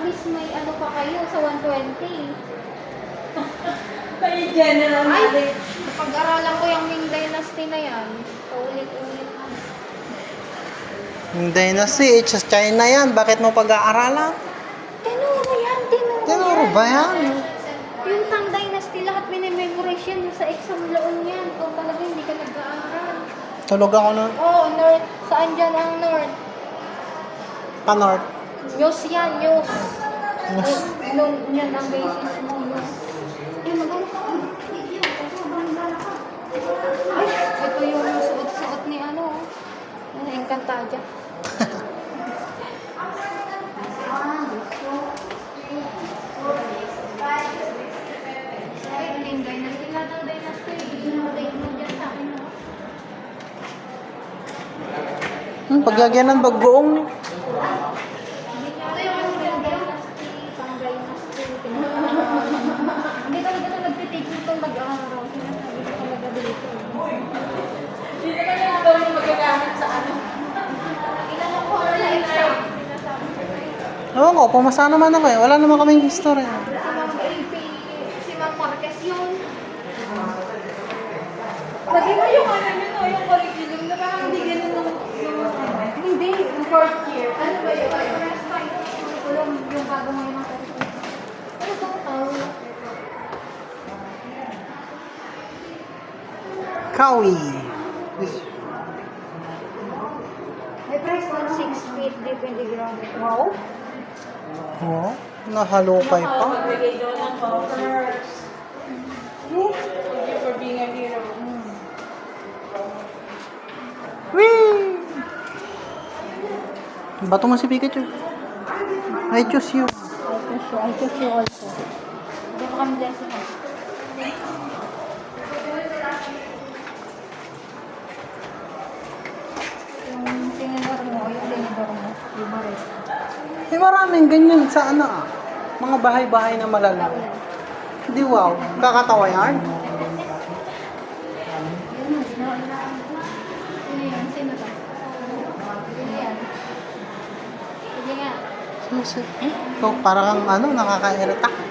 least may ano pa kayo sa 120. May general knowledge. Pag-aralan ko yung Ming Dynasty na yan. Paulit-ulit. Yung Dynasty, sa China yan. Bakit mo pag-aaralan? Tinuro yan, tinuro Tinuro yan. ba yan? Yung Tang Dynasty, lahat minimemorize yan sa exam loon yan. Kung talaga hindi ka nag-aaral. Tulog ako nun. Oo, North. Saan dyan ang North? Pa-North. News yan, news. News. Yan ang basis mo, news. Yung magano ka. Ay, ito yung suot-suot ni ano. Yung Encantadia. Dynasty nga daw, Dynasty. Update mo dyan sa akin, no? Paglagyan ng bagoong. Hindi talaga ito nagtitake nito mag-araw. Sinasabi ko talaga dito. Hindi naman yung daw yung magagamit sa ano. Ilan lang po ang exam? Ewan ko, pumasa naman ako eh. Wala naman kaming history. Si Ma'am AP, si Ma'am Marquez yun. Pwede mo yung ano yun, no, yung curriculum na parang hindi ganun yung Hindi, yung fourth year. Ano ba yun? First time curriculum, yung bago ngayon ang curriculum. Ano ba ang Kawi. May price 1 6 feet deep in the ground. Wow. Oh, nahalukay pa. magbigay daw ng offers. Thank you for being a hero. Whee! Bato mo si Pikachu. I choose you. I choose you also. Hindi ko kami blessing. Yung tinidor mo, yung tinidor mo, yung maris. Eh, maraming ganyan sa ano ah. Mga bahay-bahay na malalaki. Hindi wow. Kakatawa yan. Yun mo, ginawa na. Sino yan? Sino to? Sino yan? Sige nga. Ikaw, parang ano, nakakairita.